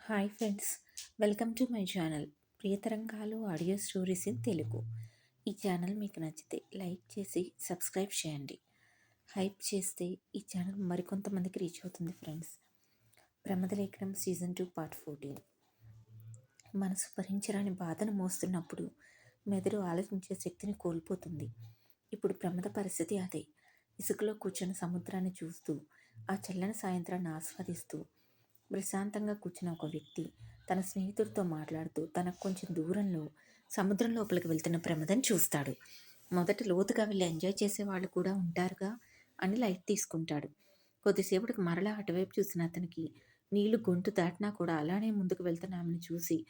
Hi friends, welcome to my channel Priyatarangalu audio stories in Telugu. ఈ channel మీకు నచ్చితే like చేసి సబ్స్క్రైబ్ చేయండి. హైప్ చేస్తే ఈ ఛానల్ మరికొంతమందికి రీచ్ అవుతుంది ఫ్రెండ్స్. ప్రమదలేఖనం season 2 part 14. మనసు భరించరాని బాధను మోస్తున్నప్పుడు మెదడు ఆలోచించే శక్తిని కోల్పోతుంది. ఇప్పుడు ప్రమద పరిస్థితి అదే. ఇసుకలో కూర్చొని సముద్రాన్ని చూస్తూ ఆ చల్లని సాయంత్రాన్ని ఆస్వాదిస్తూ ప్రశాంతంగా కూర్చున్న ఒక వ్యక్తి తన స్నేహితుడితో మాట్లాడుతూ తనకు కొంచెం దూరంలో సముద్రం లోపలికి వెళ్తున్న ప్రమదం చూస్తాడు. మొదట లోతుగా వెళ్ళి ఎంజాయ్ చేసే వాళ్ళు కూడా ఉంటారుగా అని లైట్ తీసుకుంటాడు. కొద్దిసేపటికి మరలా అటువైపు చూసిన అతనికి నీళ్లు గొంతు దాటినా కూడా అలానే ముందుకు వెళ్తున్న ఆమెను చూసి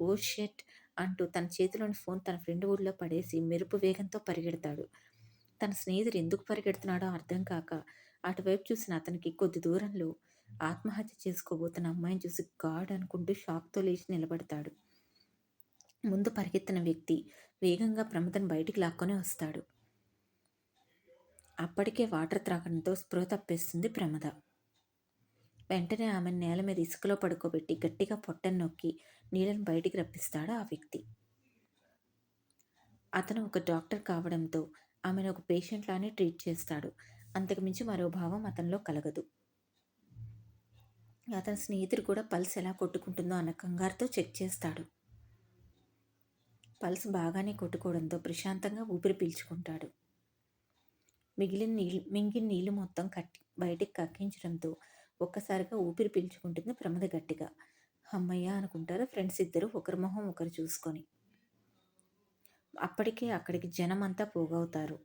ఓ షెట్ అంటూ తన చేతిలోని ఫోన్ తన ఫ్రెండ్ ఊళ్ళో పడేసి మెరుపు వేగంతో పరిగెడతాడు. తన స్నేహితుడు ఎందుకు పరిగెడుతున్నాడో అర్థం కాక అటువైపు చూసిన అతనికి కొద్ది దూరంలో ఆత్మహత్య చేసుకోబోతున్న అమ్మాయిని చూసి గాడ్ అనుకుంటూ షాక్తో లేచి నిలబడతాడు. ముందు పరిగెత్తిన వ్యక్తి వేగంగా ప్రమదను బయటికి లాక్కొని వస్తాడు. అప్పటికే వాటర్ త్రాగడంతో స్పృహ తప్పేస్తుంది ప్రమద. వెంటనే ఆమెను నేల మీద ఇసుకలో పడుకోబెట్టి గట్టిగా పొట్టను నొక్కి నీళ్ళని బయటికి రప్పిస్తాడు ఆ వ్యక్తి. అతను ఒక డాక్టర్ కావడంతో ఆమెను ఒక పేషెంట్ లానే ట్రీట్ చేస్తాడు. అంతకుమించి మరో భావం అతనిలో కలగదు. అతని స్నేహితుడు కూడా పల్స్ ఎలా కొట్టుకుంటుందో అన్న కంగారుతో చెక్ చేస్తాడు. పల్స్ బాగానే కొట్టుకోవడంతో ప్రశాంతంగా ఊపిరి పీల్చుకుంటాడు. మింగిన నీళ్లు మొత్తం బయటికి కక్కించడంతో ఒక్కసారిగా ఊపిరి పీల్చుకుంటుంది ప్రమద గట్టిగా. అమ్మయ్య అనుకుంటారు ఫ్రెండ్స్ ఇద్దరు ఒకరి మొహం ఒకరు చూసుకొని. అప్పటికే అక్కడికి జనం అంతా పోగవుతారు.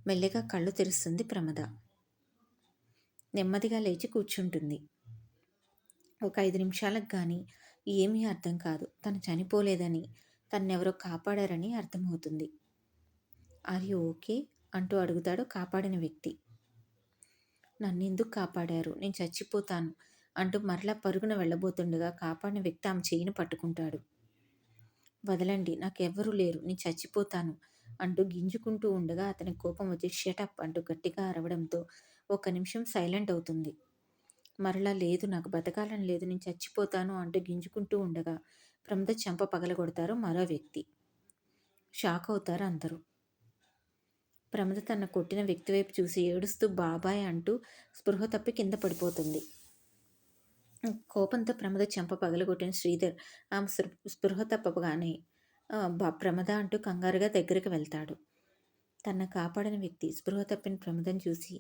మెల్లిగా కళ్ళు తెరుస్తుంది ప్రమద. నెమ్మదిగా లేచి కూర్చుంటుంది. ఒక 5 నిమిషాలకు కానీ ఏమీ అర్థం కాదు. తను చనిపోలేదని, తన్నెవరో కాపాడారని అర్థమవుతుంది. ఆర్ యూ ఓకే అంటూ అడుగుతాడు కాపాడిన వ్యక్తి. నన్నెందుకు కాపాడారు, నేను చచ్చిపోతాను అంటూ మరలా పరుగున వెళ్ళబోతుండగా కాపాడిన వ్యక్తి ఆమె చెయ్యిని పట్టుకుంటాడు. వదలండి, నాకెవ్వరూ లేరు, నేను చచ్చిపోతాను అంటూ గింజుకుంటూ ఉండగా అతని కోపం వచ్చి షటప్ అంటూ గట్టిగా అరవడంతో 1 నిమిషం సైలెంట్ అవుతుంది. మరలా లేదు, నాకు బతకాలని లేదు, నేను చచ్చిపోతాను అంటూ గింజుకుంటూ ఉండగా ప్రమద చెంప పగలగొడతారు మరో వ్యక్తి. షాక్ అవుతారు అందరూ. ప్రమద తన కొట్టిన వ్యక్తి వైపు చూసి ఏడుస్తూ బాబాయ్ అంటూ స్పృహ తప్పి కింద పడిపోతుంది. కోపంతో ప్రమద చెంప పగలగొట్టిన శ్రీధర్ ఆమె స్పృహ తప్పగానే ప్రమద అంటూ కంగారుగా దగ్గరికి వెళ్తాడు. తన కాపాడిన వ్యక్తి స్పృహ తప్పిన ప్రమదం చూసి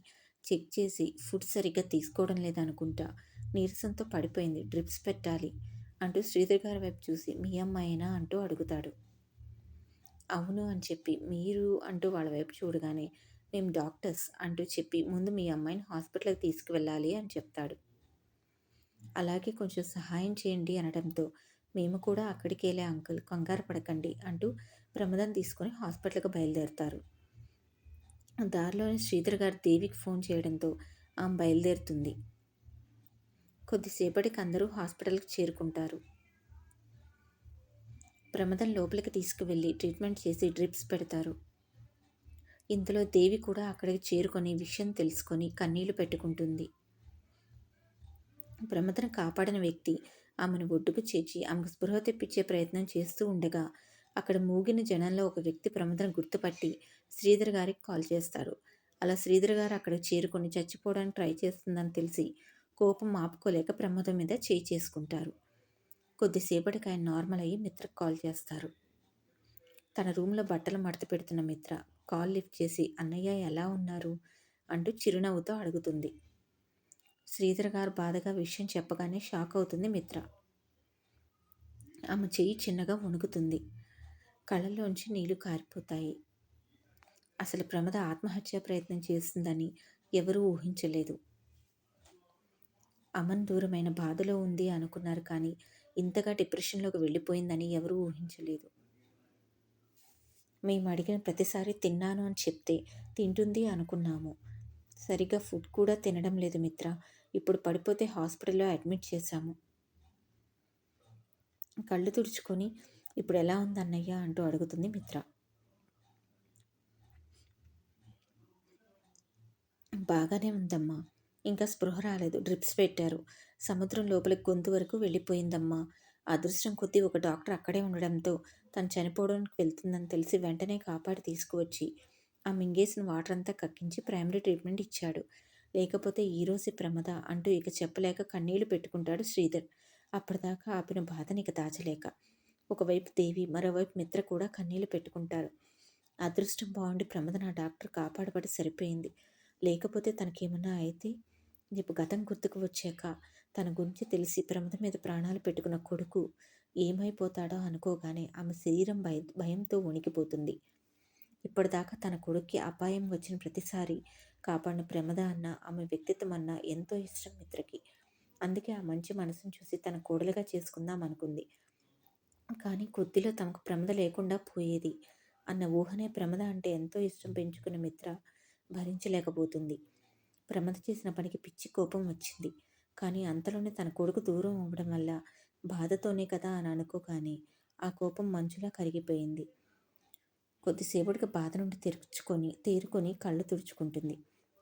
చెక్ చేసి ఫుడ్ సరిగ్గా తీసుకోవడం లేదనుకుంటా, నీరసంతో పడిపోయింది, డ్రిప్స్ పెట్టాలి అంటూ శ్రీధర్ గారి వైపు చూసి మీ అమ్మాయినా అంటూ అడుగుతాడు. అవును అని చెప్పి మీరు అంటూ వాళ్ళ వైపు చూడగానే మేము డాక్టర్స్ అంటూ చెప్పి ముందు మీ అమ్మాయిని హాస్పిటల్కి తీసుకువెళ్ళాలి అని చెప్తాడు. అలాగే కొంచెం సహాయం చేయండి అనడంతో మేము కూడా అక్కడికి వెళ్ళే అంకుల్ కంగారు పడకండి అంటూ ప్రమదం తీసుకొని హాస్పిటల్కి బయలుదేరుతారు. దారిలోని శ్రీధర్ గారు దేవికి ఫోన్ చేయడంతో ఆమె బయలుదేరుతుంది. కొద్దిసేపటికి అందరూ హాస్పిటల్కి చేరుకుంటారు. ప్రమదం లోపలికి తీసుకువెళ్ళి ట్రీట్మెంట్ చేసి డ్రిప్స్ పెడతారు. ఇంతలో దేవి కూడా అక్కడికి చేరుకొని విషయం తెలుసుకొని కన్నీళ్లు పెట్టుకుంటుంది. ప్రమదను కాపాడిన వ్యక్తి ఆమెను ఒడ్డుకు చేర్చి ఆమెకు స్పృహ తెప్పించే ప్రయత్నం చేస్తూ ఉండగా అక్కడ మూగిన జనంలో ఒక వ్యక్తి ప్రమదను గుర్తుపట్టి శ్రీధర్ గారికి కాల్ చేస్తారు. అలా శ్రీధర్ గారు అక్కడికి చేరుకొని చచ్చిపోవడానికి ట్రై చేస్తుందని తెలిసి కోపం ఆపుకోలేక ప్రమద మీద చేయి చేసుకుంటారు. కొద్దిసేపటికి ఆయన నార్మల్ అయ్యి మిత్రకు కాల్ చేస్తారు. తన రూమ్లో బట్టలు మడత పెడుతున్న మిత్ర కాల్ లిఫ్ట్ చేసి అన్నయ్య ఎలా ఉన్నారు అంటూ చిరునవ్వుతో అడుగుతుంది. శ్రీధర్ గారు బాధగా విషయం చెప్పగానే షాక్ అవుతుంది మిత్ర. ఆమె చెయ్యి చిన్నగా వణుకుతుంది. కళ్ళల్లోంచి నీళ్లు కారిపోతాయి. అసలు ప్రమద ఆత్మహత్య ప్రయత్నం చేస్తుందని ఎవరూ ఊహించలేదు. అమన్ దూరమైన బాధలో ఉంది అనుకున్నారు, కానీ ఇంతగా డిప్రెషన్లోకి వెళ్ళిపోయిందని ఎవరూ ఊహించలేదు. మేము అడిగిన ప్రతిసారి తిన్నాను అని చెప్తే తింటుంది అనుకున్నాము. సరిగ్గా ఫుడ్ కూడా తినడం లేదు మిత్ర. ఇప్పుడు పడిపోతే హాస్పిటల్లో అడ్మిట్ చేశాము. కళ్ళు తుడుచుకొని ఇప్పుడు ఎలా ఉంది అన్నయ్య అంటూ అడుగుతుంది మిత్ర. బాగానే ఉందమ్మా, ఇంకా స్పృహ రాలేదు. డ్రిప్స్ పెట్టారు. సముద్రం లోపలికి గొంతు వరకు వెళ్ళిపోయిందమ్మా. అదృష్టం కొద్దీ ఒక డాక్టర్ అక్కడే ఉండడంతో తను చనిపోవడానికి వెళ్తుందని తెలిసి వెంటనే కాపాడి తీసుకువచ్చి ఆ మింగేసిన వాటర్ అంతా కక్కించి ప్రైమరీ ట్రీట్మెంట్ ఇచ్చాడు. లేకపోతే ఈరోజే ప్రమద అంటూ ఇక చెప్పలేక కన్నీళ్లు పెట్టుకుంటాడు శ్రీధర్. అప్పటిదాకా ఆపిన బాధని ఇక దాచలేక. ఒకవైపు దేవి, మరోవైపు మిత్ర కూడా కన్నీళ్లు పెట్టుకుంటారు. అదృష్టం బాగుండి ప్రమద నా డాక్టర్ కాపాడబడి సరిపోయింది. లేకపోతే తనకేమన్నా అయితే రేపు గతం గుర్తుకు వచ్చాక తన గురించి తెలిసి ప్రమద మీద ప్రాణాలు పెట్టుకున్న కొడుకు ఏమైపోతాడో అనుకోగానే ఆమె శరీరం భయంతో వణికిపోతుంది. ఇప్పటిదాకా తన కొడుక్కి అపాయం వచ్చిన ప్రతిసారి కాపాడిన ప్రమద అన్న ఆమె వ్యక్తిత్వం అన్న ఎంతో ఇష్టం మిత్రకి. అందుకే ఆ మంచి మనసును చూసి తన కోడలుగా చేసుకుందాం అనుకుంది. కానీ కొద్దిలో తమకు ప్రమద లేకుండా పోయేది అన్న ఊహనే ప్రమద అంటే ఎంతో ఇష్టం పెంచుకున్న మిత్ర భరించలేకపోతుంది. ప్రమద చేసిన పనికి పిచ్చి కోపం వచ్చింది. కానీ అంతలోనే తన కొడుకు దూరం అవ్వడం వల్ల బాధతోనే కదా అని అనుకోగానే ఆ కోపం మంచులా కరిగిపోయింది. కొద్దిసేపటికి బాధ నుండి తేరుకొని కళ్ళు తుడుచుకుంటుంది.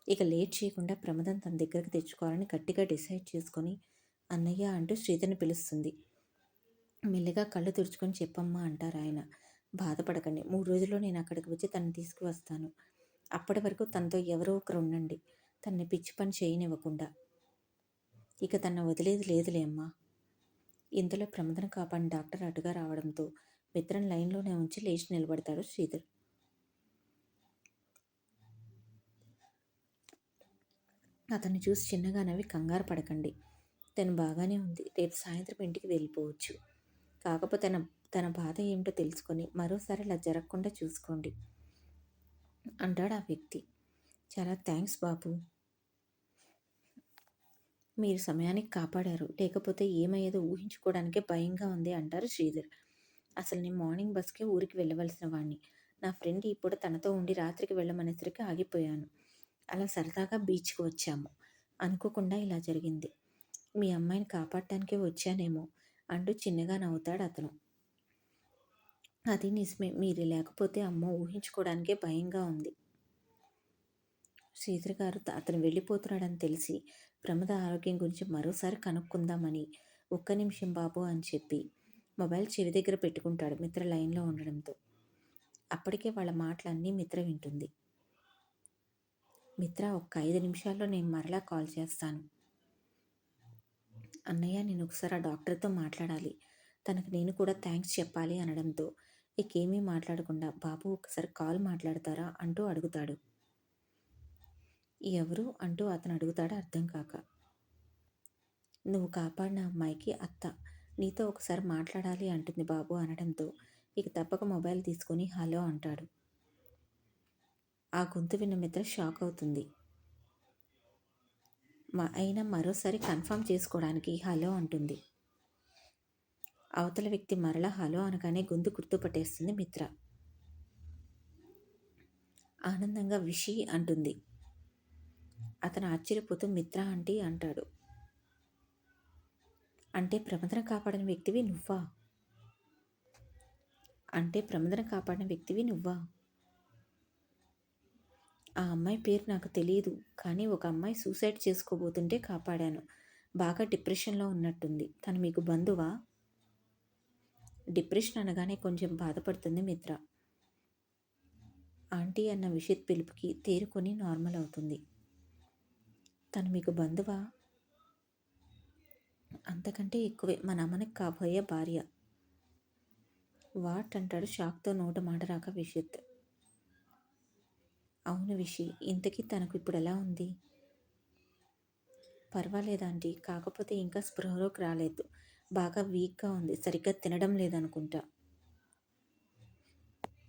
ఇక లేట్ చేయకుండా ప్రమదం తన దగ్గరకు తెచ్చుకోవాలని గట్టిగా డిసైడ్ చేసుకొని అన్నయ్య అంటూ శ్రీధర్ని పిలుస్తుంది. మెల్లిగా కళ్ళు తుడుచుకొని చెప్పమ్మా అంటారు ఆయన. బాధపడకండి, 3 రోజుల్లో నేను అక్కడికి వచ్చి తనని తీసుకువస్తాను. అప్పటి వరకు తనతో ఎవరో ఒకరు ఉండండి, తనని పిచ్చి పని చేయనివ్వకుండా. ఇక తన వదిలేది లేదులే అమ్మా. ఇంతలో ప్రమదను కాపాడిన డాక్టర్ అటుగా రావడంతో మిత్రను లైన్లోనే ఉంచి లేచి నిలబడతాడు శ్రీధర్. అతన్ని చూసి చిన్నగా నవ్వి కంగారు పడకండి, తను బాగానే ఉంది, రేపు సాయంత్రం ఇంటికి వెళ్ళిపోవచ్చు. కాకపోతే తన బాధ ఏమిటో తెలుసుకొని మరోసారి ఇలా జరగకుండా చూసుకోండి అంటాడు ఆ వ్యక్తి. చాలా థ్యాంక్స్ బాబు, మీరు సమయానికి కాపాడారు, లేకపోతే ఏమయ్యేదో ఊహించుకోవడానికే భయంగా ఉంది అంటారు శ్రీధర్. అసలు నేను మార్నింగ్ బస్కే ఊరికి వెళ్ళవలసిన వాడిని. నా ఫ్రెండ్ ఇప్పుడు తనతో ఉండి రాత్రికి వెళ్ళమనేసరికి ఆగిపోయాను. అలా సరదాగా బీచ్కి వచ్చాము. అనుకోకుండా ఇలా జరిగింది. మీ అమ్మాయిని కాపాడటానికే వచ్చానేమో అంటూ చిన్నగా నవ్వుతాడు అతను. అది నిజమే, మీరు లేకపోతే అమ్మో ఊహించుకోవడానికే భయంగా ఉంది. శ్రీధర్ గారు అతను వెళ్ళిపోతున్నాడని తెలిసి ప్రమద ఆరోగ్యం గురించి మరోసారి కనుక్కుందామని ఒక్క నిమిషం బాబు అని చెప్పి మొబైల్ చెవి దగ్గర పెట్టుకుంటాడు మిత్ర లైన్లో ఉండడంతో. అప్పటికే వాళ్ళ మాటలన్నీ మిత్ర వింటుంది. మిత్ర, ఒక్క 5 నిమిషాల్లో నేను మరలా కాల్ చేస్తాను. అన్నయ్య, నేను ఒకసారి ఆ డాక్టర్తో మాట్లాడాలి, తనకు నేను కూడా థ్యాంక్స్ చెప్పాలి అనడంతో ఇకేమీ మాట్లాడకుండా బాబు ఒకసారి కాల్ మాట్లాడతారా అంటూ అడుగుతాడు. ఎవరు అంటూ అతను అడుగుతాడు అర్థం కాక. నువ్వు కాపాడిన అమ్మాయికి అత్త, నీతో ఒకసారి మాట్లాడాలి అంటుంది బాబు అనడంతో ఇక తప్పక మొబైల్ తీసుకొని హలో అంటాడు. ఆ గొంతు విన్న మిత్ర షాక్ అవుతుంది. అయినా మరోసారి కన్ఫర్మ్ చేసుకోవడానికి హలో అంటుంది. అవతల వ్యక్తి మరలా హలో అనగానే గొంతు గుర్తుపట్టేస్తుంది మిత్ర. ఆనందంగా విషి అంటుంది. అతను ఆశ్చర్యపోతూ మిత్ర ఆంటీ అంటాడు. అంటే ప్రమదన కాపాడిన వ్యక్తివి నువ్వా? ఆ అమ్మాయి పేరు నాకు తెలియదు, కానీ ఒక అమ్మాయి సూసైడ్ చేసుకోబోతుంటే కాపాడాను. బాగా డిప్రెషన్లో ఉన్నట్టుంది. తను మీకు బంధువా? డిప్రెషన్ అనగానే కొంచెం బాధపడుతుంది మిత్ర. ఆంటీ అన్న విషిత్ పిలుపుకి తేరుకొని నార్మల్ అవుతుంది. తను మీకు బంధువా? అంతకంటే ఎక్కువే, మన అమ్మనికి కాబోయే భార్య. వాట్ అంటాడు షాక్తో నోట మాట రాక విషిత్. అవును విషి, ఇంతకీ తనకు ఇప్పుడు ఎలా ఉంది? పర్వాలేదాంటీ, కాకపోతే ఇంకా స్పృహలోకి రాలేదు. బాగా వీక్గా ఉంది, సరిగ్గా తినడం లేదనుకుంటా.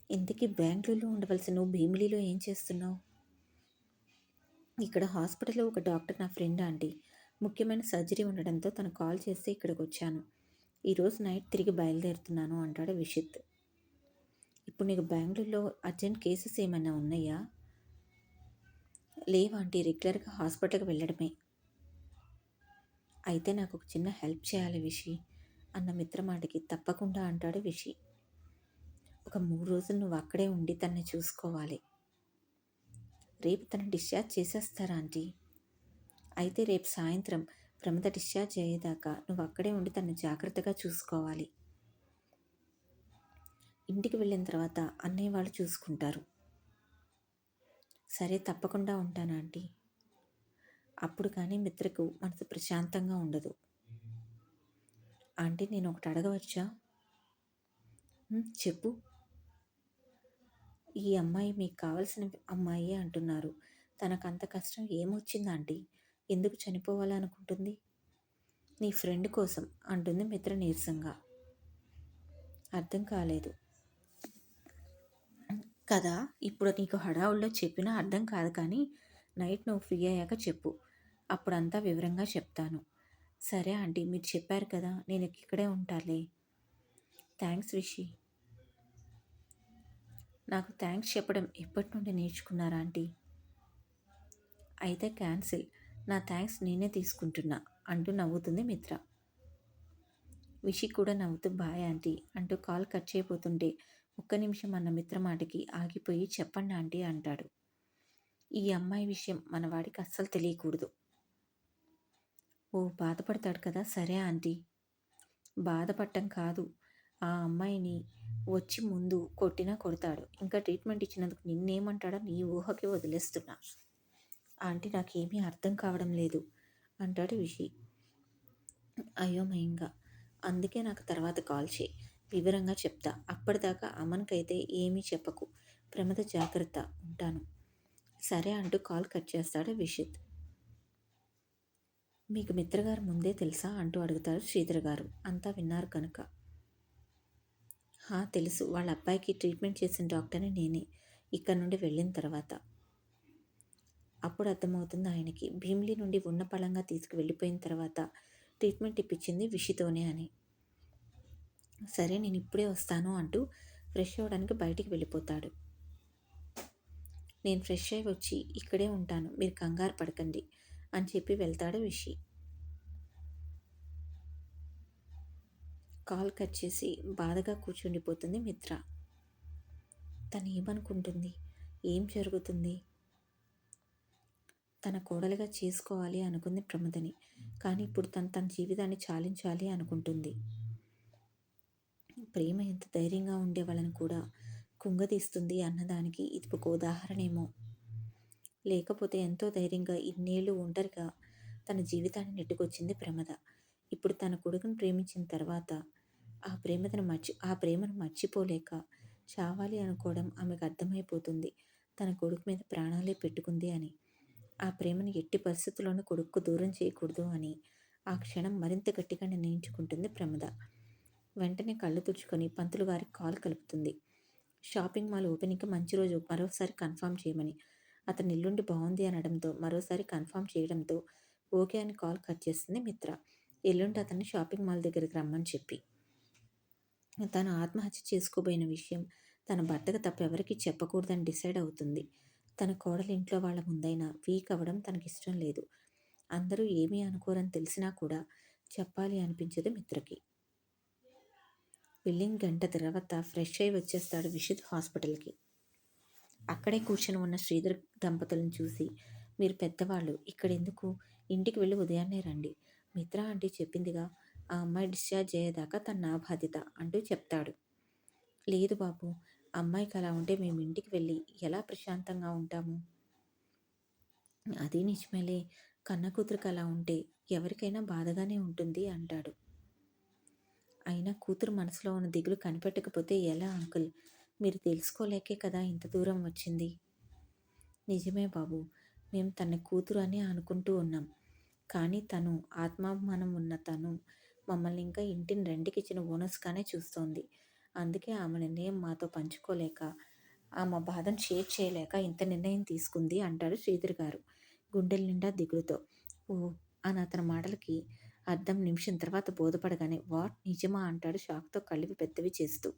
ఇంతకీ బెంగళూరులో ఉండవలసిన నువ్వు భీమిలిలో ఏం చేస్తున్నావు? ఇక్కడ హాస్పిటల్లో ఒక డాక్టర్ నా ఫ్రెండ్ ఆంటీ, ముఖ్యమైన సర్జరీ ఉండడంతో తను కాల్ చేస్తే ఇక్కడికి వచ్చాను. ఈరోజు నైట్ తిరిగి బయలుదేరుతున్నాను అంటాడు విషిత్. ఇప్పుడు నీకు బెంగళూరులో అర్జెంట్ కేసెస్ ఏమైనా ఉన్నాయా? లేవాంటీ, రెగ్యులర్గా హాస్పిటల్కి వెళ్ళడమే. అయితే నాకు ఒక చిన్న హెల్ప్ చేయాలి విషి అన్న మిత్ర మాటకి తప్పకుండా అంటాడు విషి. ఒక 3 రోజులు నువ్వు అక్కడే ఉండి తనని చూసుకోవాలి. రేపు తను డిశ్చార్జ్ చేసేస్తారా ఆంటీ? అయితే రేపు సాయంత్రం ప్రమద డిశ్చార్జ్ అయ్యేదాకా నువ్వు అక్కడే ఉండి తను జాగ్రత్తగా చూసుకోవాలి. ఇంటికి వెళ్ళిన తర్వాత అన్నయ్య వాళ్ళు చూసుకుంటారు. సరే తప్పకుండా ఉంటాను ఆంటీ. అప్పుడు కానీ మిత్రకు మనసు ప్రశాంతంగా ఉండదు. ఆంటీ నేను ఒకటి అడగవచ్చా? చెప్పు. ఈ అమ్మాయి మీకు కావలసిన అమ్మాయి అంటున్నారు. తనకు అంత కష్టం ఏమొచ్చింది ఆంటీ? ఎందుకు చనిపోవాలనుకుంటుంది? నీ ఫ్రెండ్ కోసం అంటుంది మిత్ర నీరసంగా. అర్థం కాలేదు కదా, ఇప్పుడు నీకు హడావుల్లో చెప్పినా అర్థం కాదు, కానీ నైట్ నువ్వు ఫ్రీ అయ్యాక చెప్పు, అప్పుడంతా వివరంగా చెప్తాను. సరే ఆంటీ, మీరు చెప్పారు కదా, నేను ఇక్కడే ఉంటాలే. థ్యాంక్స్ రిషి. నాకు థ్యాంక్స్ చెప్పడం ఎప్పటి నుండి నేర్చుకున్నారా ఆంటీ? అయితే క్యాన్సిల్, నా థ్యాంక్స్ నేనే తీసుకుంటున్నా అంటూ నవ్వుతుంది మిత్ర. విషి కూడా నవ్వుతూ బాయ్ ఆంటీ అంటూ కాల్ కట్ చేయబోతుంటే ఒక్క నిమిషం అన్న మిత్ర మాటకి ఆగిపోయి చెప్పండి ఆంటీ అంటాడు. ఈ అమ్మాయి విషయం మనవాడికి అస్సలు తెలియకూడదు. ఓ బాధపడతాడు కదా, సరే ఆంటీ. బాధపడటం కాదు, ఆ అమ్మాయిని వచ్చి ముందు కొట్టినా కొడతాడు. ఇంకా ట్రీట్మెంట్ ఇచ్చినందుకు నిన్నేమంటాడో నీ ఊహకి వదిలేస్తున్నా. ఆంటీ నాకేమీ అర్థం కావడం లేదు అంటాడు విషి అయోమయంగా. అందుకే నాకు తర్వాత కాల్ చేయి, వివరంగా చెప్తా. అప్పటిదాకా అమన్కైతే ఏమీ చెప్పకు. ప్రమద జాగ్రత్త, ఉంటాను. సరే అంటూ కాల్ కట్ చేస్తాడు విషిత్. మీకు మిత్రగారు ముందే తెలుసా అంటూ అడుగుతారు శ్రీధర్ గారు. అంతా విన్నారు కనుక. తెలుసు, వాళ్ళ అబ్బాయికి ట్రీట్మెంట్ చేసిన డాక్టర్ని నేనే ఇక్కడ నుండి వెళ్ళిన తర్వాత. అప్పుడు అర్థమవుతుంది ఆయనకి, భీమిలి నుండి ఉన్న పళంగా తీసుకు వెళ్ళిపోయిన తర్వాత ట్రీట్మెంట్ ఇప్పించింది విషితోనే అని. సరే నేను ఇప్పుడే వస్తాను అంటూ ఫ్రెష్ అవ్వడానికి బయటికి వెళ్ళిపోతాడు. నేను ఫ్రెష్ అయ్యి వచ్చి ఇక్కడే ఉంటాను, మీరు కంగారు పడకండి అని చెప్పి వెళ్తాడు విషి. కాల్ కట్ చేసి బాధగా కూర్చుండిపోతుంది మిత్ర. తను ఏమనుకుంటుంది, ఏం జరుగుతుంది? తన కోడలిగా చేసుకోవాలి అనుకుంది ప్రమదని, కానీ ఇప్పుడు తన జీవితాన్ని చాలించాలి అనుకుంటుంది. ప్రేమ ఎంత ధైర్యంగా ఉండే వాళ్ళని కూడా కుంగదీస్తుంది అన్నదానికి ఇది ఒక ఉదాహరణేమో. లేకపోతే ఎంతో ధైర్యంగా ఇన్నేళ్ళు ఒంటరిగా తన జీవితాన్ని నెట్టుకొచ్చింది ప్రమద. ఇప్పుడు తన కొడుకును ప్రేమించిన తర్వాత ఆ ప్రేమను మర్చిపోలేక చావాలి అనుకోవడం ఆమెకు అర్థమైపోతుంది. తన కొడుకు మీద ప్రాణాలే పెట్టుకుంది అని. ఆ ప్రేమను ఎట్టి పరిస్థితుల్లోనూ కొడుకు దూరం చేయకూడదు అని ఆ క్షణం మరింత గట్టిగా నిర్ణయించుకుంటుంది ప్రమద. వెంటనే కళ్ళు తుడుచుకొని పంతులు గారికి కాల్ కలుపుతుంది. షాపింగ్ మాల్ ఓపెనింగ్కి మంచి రోజు మరోసారి కన్ఫర్మ్ చేయమని. అతని ఎల్లుండి బాగుంది అనడంతో మరోసారి కన్ఫర్మ్ చేయడంతో ఓకే అని కాల్ కట్ చేస్తుంది మిత్ర. ఎల్లుండి అతన్ని షాపింగ్ మాల్ దగ్గరికి రమ్మని చెప్పి. తను ఆత్మహత్య చేసుకోబోయిన విషయం తన భర్తకు తప్ప ఎవరికీ చెప్పకూడదని డిసైడ్ అవుతుంది. తన కోడలి ఇంట్లో వాళ్ళ ముందైనా వీక్ అవ్వడం తనకిష్టం లేదు. అందరూ ఏమీ అనుకోరని తెలిసినా కూడా చెప్పాలి అనిపించదు మిత్రకి. బిల్లింగ్ గంట తర్వాత ఫ్రెష్ అయి వచ్చేస్తాడు విషిత్ హాస్పిటల్కి. అక్కడే కూర్చొని ఉన్న శ్రీధర్ దంపతులను చూసి, మీరు పెద్దవాళ్ళు, ఇక్కడెందుకు? ఇంటికి వెళ్ళి ఉదయాన్నే రండి. మిత్ర ఆంటీ చెప్పిందిగా, ఆ అమ్మాయి డిశ్చార్జ్ అయ్యేదాకా తన నా బాధ్యత అంటూ చెప్తాడు. లేదు బాబు, అమ్మాయికి అలా ఉంటే మేము ఇంటికి వెళ్ళి ఎలా ప్రశాంతంగా ఉంటాము? అది నిజమేలే, కన్న కూతురికి అలా ఉంటే ఎవరికైనా బాధగానే ఉంటుంది అంటాడు. అయినా కూతురు మనసులో ఉన్న దిగులు కనిపెట్టకపోతే ఎలా అంకుల్? మీరు తెలుసుకోలేకే కదా ఇంత దూరం వచ్చింది. నిజమే బాబు, మేము తన కూతురు అని అనుకుంటూ ఉన్నాం. కానీ తను ఆత్మాభిమానం ఉన్న తను మమ్మల్ని ఇంకా ఇంటిని రెంట్కి ఇచ్చిన ఓనర్స్గానే చూస్తోంది. అందుకే ఆమె నిర్ణయం మాతో పంచుకోలేక, ఆమె బాధను షేర్ చేయలేక ఇంత నిర్ణయం తీసుకుంది అంటాడు శ్రీధర్ గారు గుండెల నిండా దిగులుతో. ఓ అని అతని మాటలకి అర్థం నిమిషం తర్వాత బోధపడగానే, వాట్, నిజమా అంటాడు షాక్తో కళ్ళివి పెద్దవి చేస్తూ.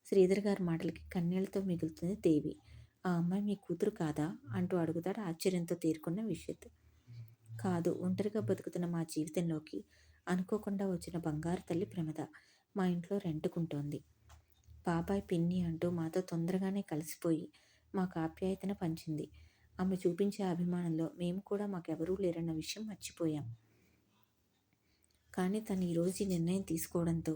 శ్రీధర్ గారి మాటలకి కన్నీళ్లతో మిగులుతుంది దేవి. ఆ అమ్మాయి మీ కూతురు కాదా అంటూ అడుగుతాడు ఆశ్చర్యంతో తీరుకున్న విషిత్. కాదు, ఒంటరిగా బతుకుతున్న మా జీవితంలోకి అనుకోకుండా వచ్చిన బంగారు తల్లి ప్రమద. మా ఇంట్లో రెంటుకుంటోంది. బాబాయ్ పిన్ని అంటూ మాతో తొందరగానే కలిసిపోయి మాకు ఆప్యాయతను పంచింది. ఆమె చూపించే అభిమానంలో మేము కూడా మాకెవరూ లేరన్న విషయం మర్చిపోయాం. కానీ తను ఈరోజు ఈ నిర్ణయం తీసుకోవడంతో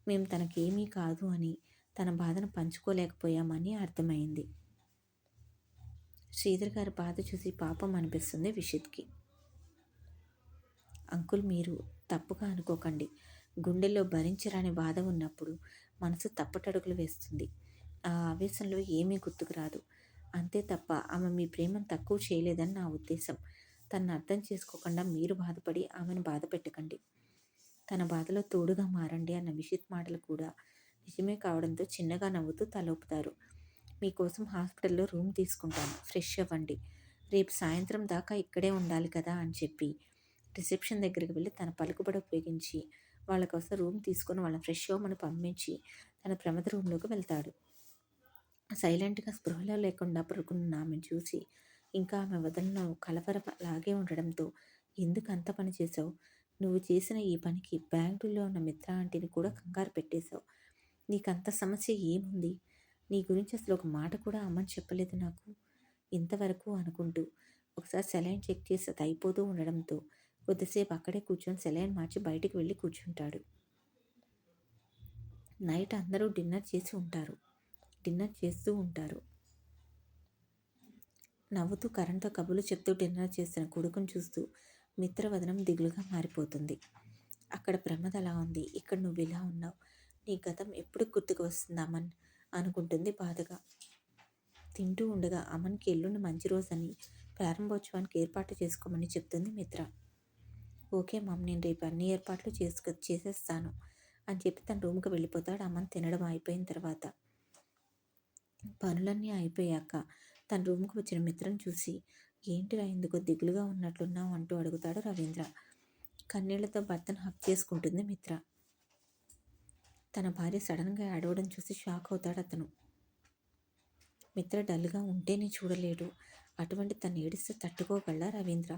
మేము తనకేమీ కాదు అని, తన బాధను పంచుకోలేకపోయామని అర్థమైంది. శ్రీధర్ గారి బాధ చూసి పాపం అనిపిస్తుంది విషిత్కి. అంకుల్, మీరు తప్పుగా అనుకోకండి. గుండెల్లో భరించరాని బాధ ఉన్నప్పుడు మనసు తప్పటడుగులు వేస్తుంది. ఆ ఆవేశంలో ఏమీ గుర్తుకు రాదు. అంతే తప్ప ఆమె మీ ప్రేమను తక్కువ చేయలేదని నా ఉద్దేశం. తనను అర్థం చేసుకోకుండా మీరు బాధపడి ఆమెను బాధ పెట్టకండి. తన బాధలో తోడుగా మారండి అన్న విషిత్ మాటలు కూడా నిజమే కావడంతో చిన్నగా నవ్వుతూ తలూపుతారు. మీకోసం హాస్పిటల్లో రూమ్ తీసుకుంటాను, ఫ్రెష్ అవ్వండి. రేపు సాయంత్రం దాకా ఇక్కడే ఉండాలి కదా అని చెప్పి రిసెప్షన్ దగ్గరికి వెళ్ళి తన పలుకుబడి ఉపయోగించి వాళ్ళ కోసం రూమ్ తీసుకొని వాళ్ళని ఫ్రెష్ అవ్వమని పంపించి తన ప్రమద రూమ్లోకి వెళ్తాడు. సైలెంట్గా స్పృహలో లేకుండా పడుకున్న ఆమెను చూసి ఇంకా ఆమె వదనలో కలవరం అలాగే ఉండడంతో, ఎందుకు అంత పని చేసావు? నువ్వు చేసిన ఈ పనికి బెంగళూరులో ఉన్న మిత్ర ఆంటీని కూడా కంగారు పెట్టేశావు. నీకంత సమస్య ఏముంది? నీ గురించి అసలు ఒక మాట కూడా అమ్మని చెప్పలేదు నాకు ఇంతవరకు అనుకుంటూ ఒకసారి సెలైన్ చెక్ చేసి అది అయిపోతూ ఉండడంతో కొద్దిసేపు అక్కడే కూర్చొని సెలైన్ మార్చి బయటికి వెళ్ళి కూర్చుంటాడు. నైట్ అందరూ డిన్నర్ చేస్తూ ఉంటారు. నవ్వుతూ కరణ్తో కబుర్లు చెప్తూ డిన్నర్ చేస్తున్న కొడుకును చూస్తూ మిత్రవదనం దిగులుగా మారిపోతుంది. అక్కడ ప్రమద అలా ఉంది, ఇక్కడ నువ్వు ఇలా ఉన్నావు. నీ గతం ఎప్పుడు గుర్తుకు వస్తుంది అమన్ అనుకుంటుంది బాధగా. తింటూ ఉండగా అమన్కి ఎల్లుండి మంచి రోజని ప్రారంభోత్సవానికి ఏర్పాటు చేసుకోమని చెప్తుంది మిత్ర. ఓకే మామ్, నేను రేపు అన్ని ఏర్పాట్లు చేసేస్తాను అని చెప్పి తన రూమ్కి వెళ్ళిపోతాడు. అమన్ తినడం అయిపోయిన తర్వాత పనులన్నీ అయిపోయాక తన రూమ్కి వచ్చిన మిత్రను చూసి, ఏంటిరా ఎందుకో దిగులుగా ఉన్నట్లున్నావు అంటూ అడుగుతాడు రవీంద్ర. కన్నీళ్లతో భర్తను హక్ చేసుకుంటుంది మిత్ర. తన భార్య సడన్గా ఏడవడం చూసి షాక్ అవుతాడు అతను. మిత్ర డల్గా ఉంటేనే చూడలేడు, అటువంటి తను ఏడిస్తే తట్టుకోగలడా రవీంద్ర?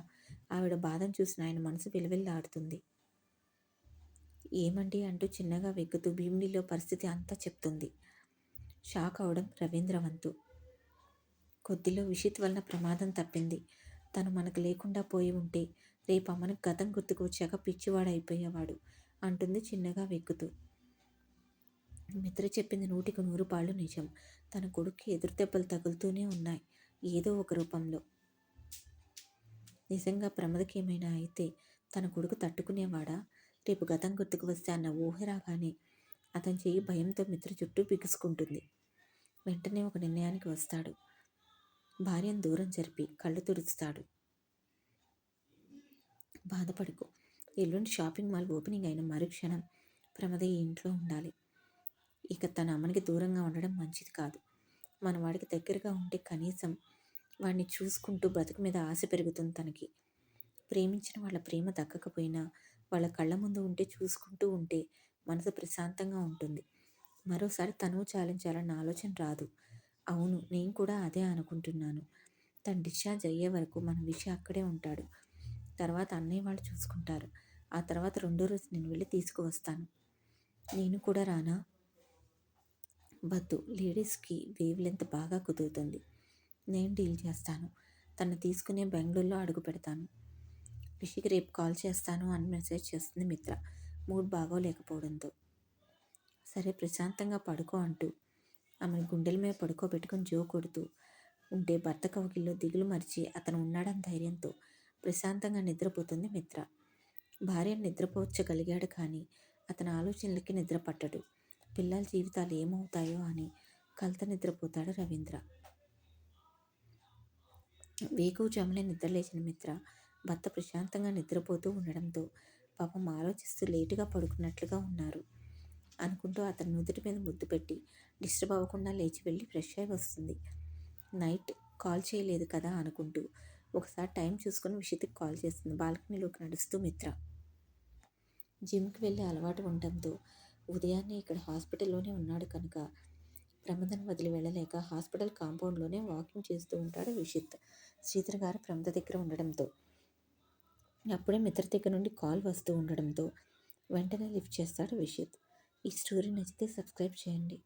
ఆవిడ బాధను చూసిన ఆయన మనసు విలువిల్లాడుతుంది. ఏమండి అంటూ చిన్నగా వెక్కుతూ భీమిలిలో పరిస్థితి అంతా చెప్తుంది. షాక్ అవడం రవీంద్ర వంతు. కొద్దిలో విషిత్ వలన ప్రమాదం తప్పింది. తను మనకు లేకుండా పోయి ఉంటే రేపు అమ్మను గతం గుర్తుకు వచ్చాక పిచ్చివాడైపోయేవాడు అంటుంది చిన్నగా వెక్కుతూ. మిత్ర చెప్పింది 100% నిజం. తన కొడుక్కి ఎదురుదెబ్బలు తగులుతూనే ఉన్నాయి ఏదో ఒక రూపంలో. నిజంగా ప్రమదకి ఏమైనా అయితే తన కొడుకు తట్టుకునేవాడా? రేపు గతం గుర్తుకు వస్తే అన్న ఊహ రాగానే అతని చెయ్యి భయంతో మిత్ర చుట్టూ బిగుసుకుంటుంది. వెంటనే ఒక నిర్ణయానికి వస్తాడు. భార్యను దూరం జరిపి కళ్ళు తుడుస్తాడు. బాధపడుకో, ఎల్లుండి షాపింగ్ మాల్ ఓపెనింగ్ అయిన మరుక్షణం ప్రమద ఈ ఇంట్లో ఉండాలి. ఇక తన అమ్మనికి దూరంగా ఉండడం మంచిది కాదు. మన వాడికి దగ్గరగా ఉంటే కనీసం వాడిని చూసుకుంటూ బ్రతుకు మీద ఆశ పెరుగుతుంది తనకి. ప్రేమించిన వాళ్ళ ప్రేమ దక్కకపోయినా వాళ్ళ కళ్ళ ముందు ఉంటే చూసుకుంటూ ఉంటే మనసు ప్రశాంతంగా ఉంటుంది. మరోసారి తను చాలించాలన్న ఆలోచన రాదు. అవును, నేను కూడా అదే అనుకుంటున్నాను. తను డిశ్చార్జ్ అయ్యే వరకు మన విషయం అక్కడే ఉంటాడు. తర్వాత అన్నయ్య వాళ్ళు చూసుకుంటారు. ఆ తర్వాత 2వ రోజు నేను వెళ్ళి తీసుకువస్తాను. నేను కూడా రానా? వద్దు, లేడీస్కి వేవ్ లెంత్ బాగా కుదురుతుంది. నేను డీల్ చేస్తాను. తను తీసుకునే బెంగళూరులో అడుగు పెడతాను. రిషికి రేపు కాల్ చేస్తాను అని మెసేజ్ చేస్తుంది మిత్ర మూడ్ బాగోలేకపోవడంతో. సరే, ప్రశాంతంగా పడుకో అంటూ ఆమెను గుండెల మీద పడుకోబెట్టుకుని జో కొడుతూ ఉంటే భర్త కౌగిల్లో దిగులు మరిచి అతను ఉన్నాడని ధైర్యంతో ప్రశాంతంగా నిద్రపోతుంది మిత్ర. భార్యను నిద్రపోర్చగలిగాడు కానీ అతని ఆలోచనలకి నిద్ర పట్టడు. పిల్లల జీవితాలు ఏమవుతాయో అని కలత నిద్రపోతాడు రవీంద్ర. వేకువజామునే నిద్రలేచిన మిత్ర భర్త ప్రశాంతంగా నిద్రపోతూ ఉండడంతో పాపం ఆలోచిస్తూ లేటుగా పడుకున్నట్లుగా ఉన్నారు అనుకుంటూ అతని నుదుటి మీద ముద్దు పెట్టి డిస్టర్బ్ అవ్వకుండా లేచి వెళ్ళి ఫ్రెష్ అయి వస్తుంది. నైట్ కాల్ చేయలేదు కదా అనుకుంటూ ఒకసారి టైం చూసుకొని విషిత్కి కాల్ చేస్తుంది. బాల్కనీలోకి నడుస్తూ మిత్ర. జిమ్కి వెళ్ళే అలవాటు ఉండడంతో ఉదయాన్నే ఇక్కడ హాస్పిటల్లోనే ఉన్నాడు కనుక ప్రమదను వదిలి వెళ్ళలేక హాస్పిటల్ కాంపౌండ్లోనే వాకింగ్ చేస్తూ ఉంటాడు విషిత్. శ్రీధర్ గారు ప్రమద దగ్గర ఉండడంతో అప్పుడే మిత్ర దగ్గర నుండి కాల్ వస్తూ ఉండడంతో వెంటనే లిఫ్ట్ చేస్తాడు విషిత్. ఈ స్టోరీ నచ్చితే సబ్స్క్రైబ్ చేయండి.